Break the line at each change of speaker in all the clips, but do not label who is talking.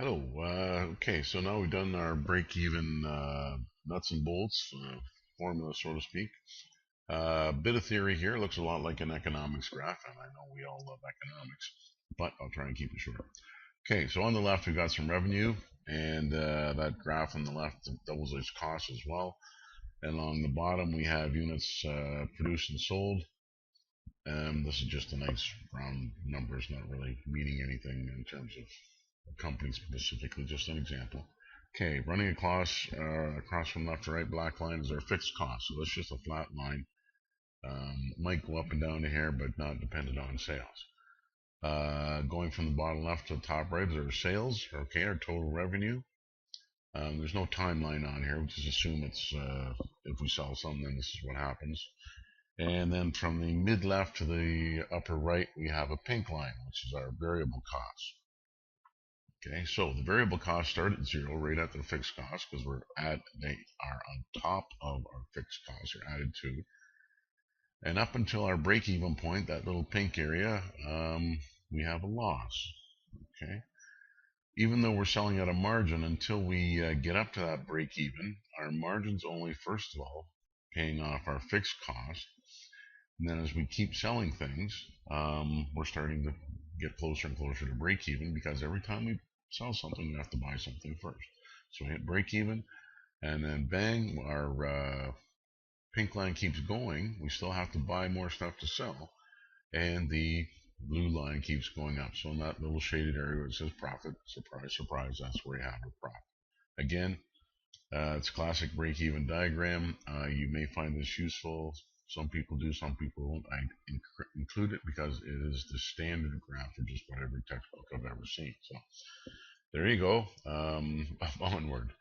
Hello. Okay, so now we've done our break-even nuts and bolts formula, so to speak. Bit of theory here. Looks a lot like an economics graph, and I know we all love economics, but I'll try and keep it short. Okay, so on the left we've got some revenue, and that graph on the left doubles its cost as well. And along the bottom we have units produced and sold. This is just a nice round numbers, not really meaning anything in terms of company specifically, just an example. Okay, running across from left to right, black line is our fixed cost. So that's just a flat line. Might go up and down a hair, but not dependent on sales. Going from the bottom left to the top right is our sales. Okay, our total revenue. There's no timeline on here. We just assume it's if we sell some, then this is what happens. And then from the mid left to the upper right, we have a pink line, which is our variable cost. Okay, so the variable costs start at zero, right at the fixed cost, because they are on top of our fixed costs, are added to, and up until our break-even point, that little pink area, we have a loss. Okay, even though we're selling at a margin, until we get up to that break-even, our margin's only first of all paying off our fixed cost, and then as we keep selling things, we're starting to get closer and closer to break even because every time we sell something, we have to buy something first. So we hit break even, and then bang, our pink line keeps going. We still have to buy more stuff to sell, and the blue line keeps going up. So in that little shaded area where it says profit, surprise, surprise, that's where you have a profit. Again, it's a classic break-even diagram. You may find this useful. Some people do, some people won't. I include it because it is the standard graph for just about every textbook I've ever seen. So there you go. Onward.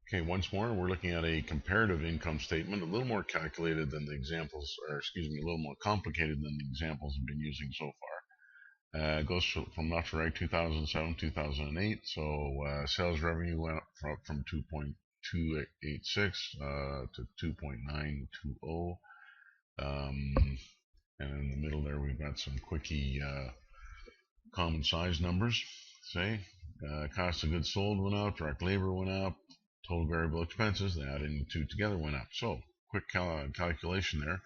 Okay, once more, we're looking at a comparative income statement, a little more calculated than the examples, or excuse me, a little more complicated than the examples we've been using so far. It goes from left to right, 2007, 2008. So sales revenue went up from 2.286 to 2.920. And in the middle there, we've got some quickie common size numbers. Say, cost of goods sold went up, direct labor went up, total variable expenses, they added the two together went up. So, quick calculation there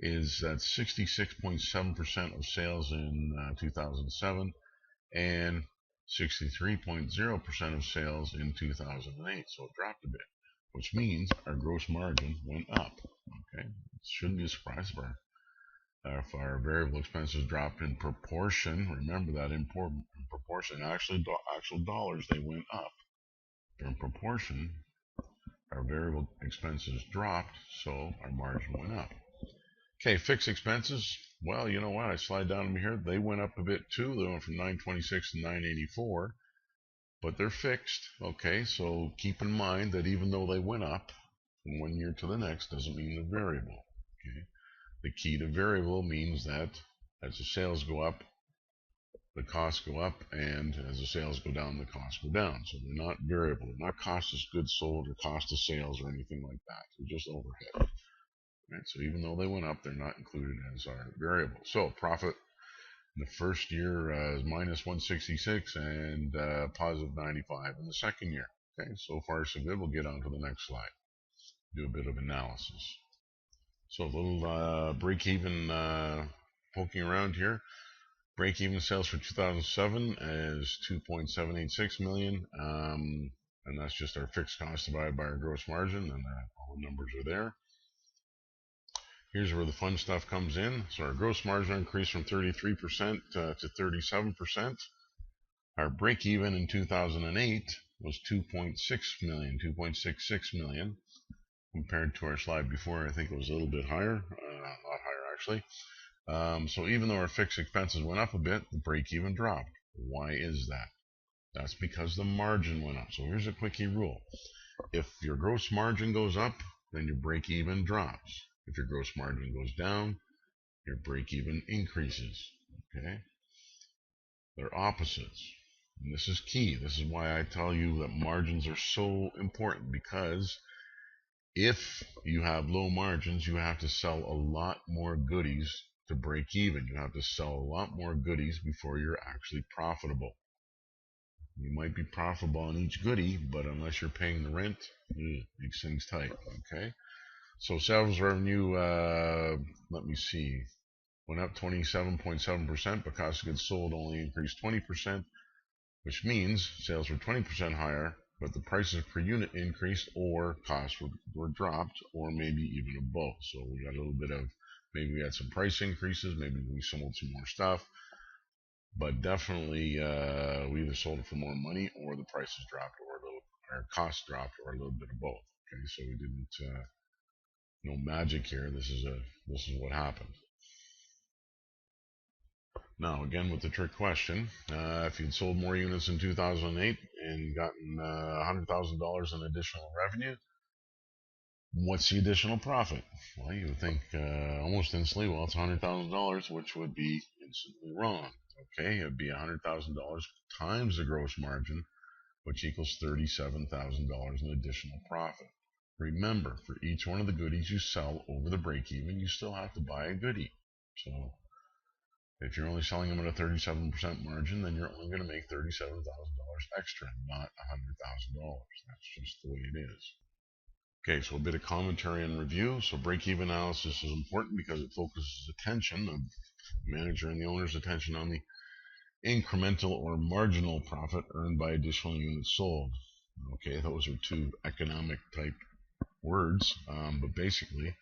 is that 66.7% of sales in 2007 and 63.0% of sales in 2008. So it dropped a bit, which means our gross margin went up. Okay, it shouldn't be a surprise if our variable expenses dropped in proportion. Remember that in proportion, actual dollars, they went up. In proportion, our variable expenses dropped, so our margin went up. Okay, fixed expenses. Well, you know what? I slide down them here. They went up a bit too. They went from 926 to 984, but they're fixed. Okay, so keep in mind that even though they went up from one year to the next, doesn't mean they're variable. Okay, the key to variable means that as the sales go up, the costs go up, and as the sales go down, the costs go down. So they're not variable. They're not cost of goods sold or cost of sales or anything like that. They're just overhead. Right? So even though they went up, they're not included as our variable. So profit in the first year is minus 166 and positive 95 in the second year. Okay, so far so good. We'll get on to the next slide. Do a bit of analysis. So a little break-even poking around here. Break-even sales for 2007 is 2.786 million, and that's just our fixed cost divided by our gross margin, and all the numbers are there. Here's where the fun stuff comes in. So our gross margin increased from 33% to 37%. Our break even in 2008 was 2.6 million, 2.66 million, compared to our slide before. I think it was a little bit higher, a lot higher actually. So even though our fixed expenses went up a bit, the break even dropped. Why is that? That's because the margin went up. So here's a quickie rule. If your gross margin goes up, then your break even drops. If your gross margin goes down, your break even increases. Okay? They're opposites. And this is key. This is why I tell you that margins are so important, because if you have low margins, you have to sell a lot more goodies to break even. You have to sell a lot more goodies before you're actually profitable. You might be profitable on each goodie, but unless you're paying the rent, makes things tight. Okay. So sales revenue, let me see, went up 27.7%, but cost of goods sold only increased 20%, which means sales were 20% higher, but the prices per unit increased or costs were dropped, or maybe even a both. So we got a little bit of, maybe we had some price increases, maybe we sold some more stuff, but definitely we either sold it for more money or the prices dropped or a little, or costs dropped or a little bit of both. Okay, so we didn't, no magic here. This is what happened. Now, again, with the trick question, if you'd sold more units in 2008 and gotten $100,000 in additional revenue, what's the additional profit? Well, you would think almost instantly, well, it's $100,000, which would be instantly wrong. Okay, it would be $100,000 times the gross margin, which equals $37,000 in additional profit. Remember, for each one of the goodies you sell over the break even, you still have to buy a goodie. So if you're only selling them at a 37% margin, then you're only going to make $37,000 extra, not $100,000. That's just the way it is. Okay, so a bit of commentary and review. So break-even analysis is important because it focuses attention, the manager and the owner's attention, on the incremental or marginal profit earned by additional units sold. Okay, those are two economic type words, but basically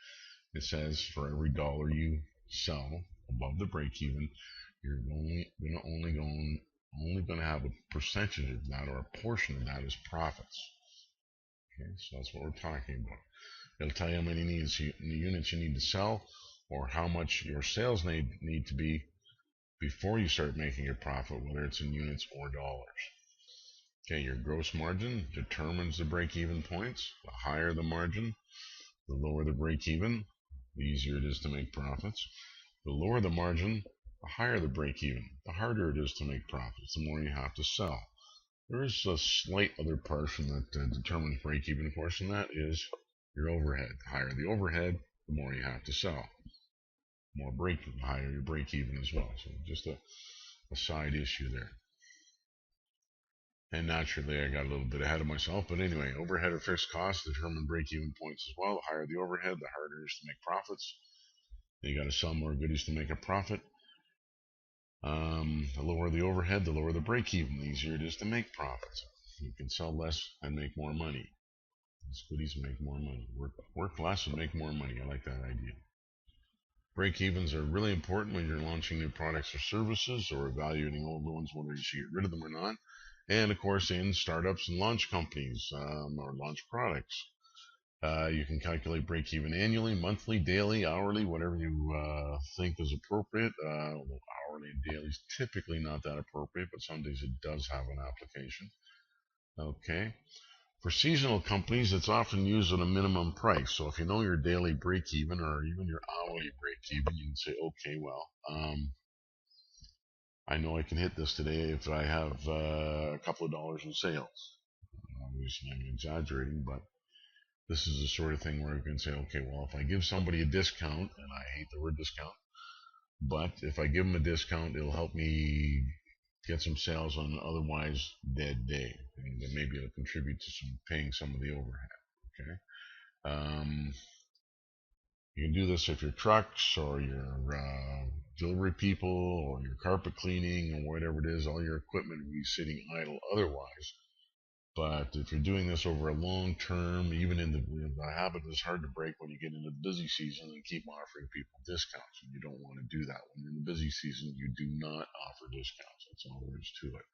it says for every dollar you sell above the break even, you're only going to have a percentage of that or a portion of that as profits. Okay, so that's what we're talking about. It'll tell you how many units you need to sell, or how much your sales need to be before you start making a profit, whether it's in units or dollars. Okay, your gross margin determines the break-even points. The higher the margin, the lower the break-even, the easier it is to make profits. The lower the margin, the higher the break-even. The harder it is to make profits, the more you have to sell. There is a slight other portion that determines break-even, of course, and that is your overhead. The higher the overhead, the more you have to sell. More the higher your break-even as well. So just a side issue there. And naturally, I got a little bit ahead of myself. But anyway, overhead or fixed costs determine break-even points as well. The higher the overhead, the harder it is to make profits. You got to sell more goodies to make a profit. The lower the overhead, the lower the break-even. The easier it is to make profits. You can sell less and make more money. These goodies make more money. Work less and make more money. I like that idea. Break-evens are really important when you're launching new products or services, or evaluating older ones, whether you should get rid of them or not. And of course, in startups and launch companies or launch products, you can calculate break-even annually, monthly, daily, hourly, whatever you think is appropriate. Hourly and daily is typically not that appropriate, but some days it does have an application. Okay. For seasonal companies, it's often used at a minimum price. So if you know your daily break-even or even your hourly break-even, you can say, okay, well, I know I can hit this today if I have a couple of dollars in sales. Obviously, I'm exaggerating, but this is the sort of thing where you can say, okay, well, if I give somebody a discount, and I hate the word discount, but if I give them a discount, it'll help me get some sales on an otherwise dead day, and then maybe it'll contribute to paying some of the overhead. Okay. You can do this if your trucks or your delivery people or your carpet cleaning or whatever it is, all your equipment will be sitting idle otherwise. But if you're doing this over a long term, even in the habit is hard to break when you get into the busy season and keep offering people discounts. And you don't want to do that. When you're in the busy season, you do not offer discounts. That's all there is to it.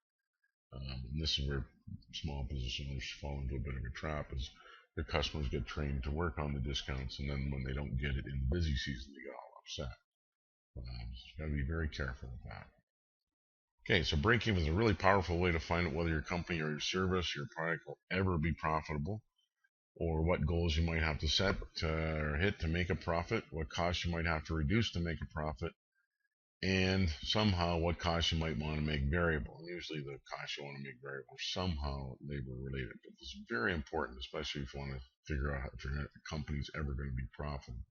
And this is where small business owners fall into a bit of a trap, is their customers get trained to work on the discounts, and then when they don't get it in the busy season, they get all upset. You got to be very careful with that. Okay, so break-even is a really powerful way to find out whether your company or your service, your product will ever be profitable, or what goals you might have to set or hit to make a profit, what costs you might have to reduce to make a profit, and somehow what costs you might want to make variable. And usually the costs you want to make variable are somehow labor related, but this is very important, especially if you want to figure out if your company's ever going to be profitable.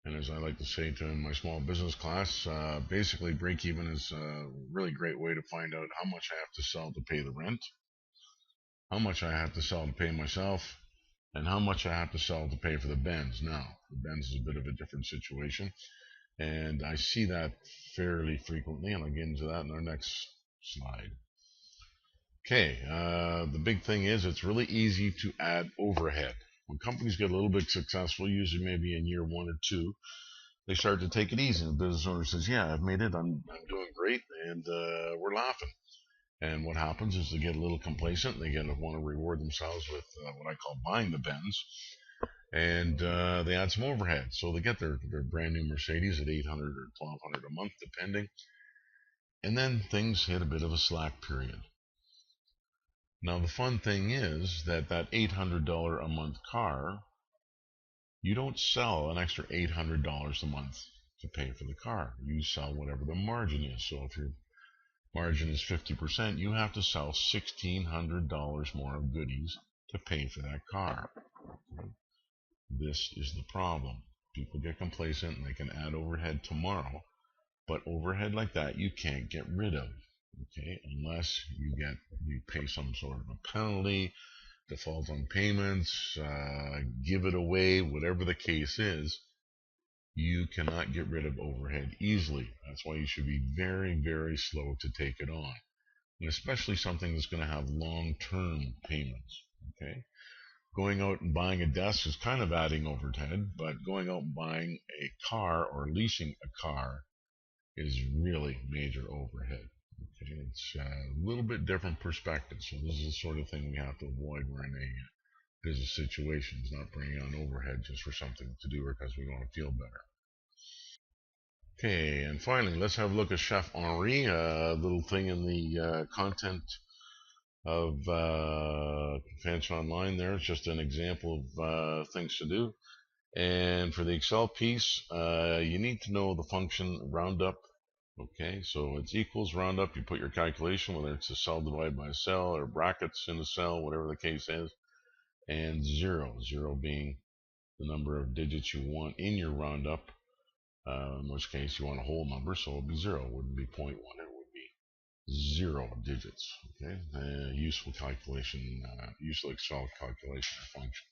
And as I like to say to my small business class, basically break even is a really great way to find out how much I have to sell to pay the rent, how much I have to sell to pay myself, and how much I have to sell to pay for the Benz. Now, the Benz is a bit of a different situation, and I see that fairly frequently, and I'll get into that in our next slide. Okay, the big thing is it's really easy to add overhead. When companies get a little bit successful, usually maybe in year 1 or 2, they start to take it easy. The business owner says, "Yeah, I've made it. I'm doing great," and we're laughing. And what happens is they get a little complacent. They want to reward themselves with what I call buying the Benz, and they add some overhead. So they get their brand new Mercedes at $800 or $1,200 a month, depending. And then things hit a bit of a slack period. Now the fun thing is that $800 a month car, you don't sell an extra $800 a month to pay for the car. You sell whatever the margin is. So if your margin is 50%, you have to sell $1,600 more of goodies to pay for that car. This is the problem. People get complacent and they can add overhead tomorrow, but overhead like that you can't get rid of, okay, unless you pay some sort of a penalty, default on payments, give it away, whatever the case is. You cannot get rid of overhead easily. That's why you should be very, very slow to take it on, and especially something that's going to have long-term payments. Okay, going out and buying a desk is kind of adding overhead, but going out and buying a car or leasing a car is really major overhead. Okay, it's a little bit different perspective. So this is the sort of thing we have to avoid. We're in a business situations, not bringing on overhead just for something to do or because we want to feel better. Okay, and finally, let's have a look at Chef Henri, a little thing in the content of Fanch Online there. It's just an example of things to do. And for the Excel piece, you need to know the function roundup. Okay, so it's equals roundup. You put your calculation, whether it's a cell divided by a cell or brackets in a cell, whatever the case is, and zero being the number of digits you want in your roundup. In which case you want a whole number, so it would be 0. It wouldn't be 0.1, it would be 0 digits. Okay, useful calculation, useful Excel calculation function.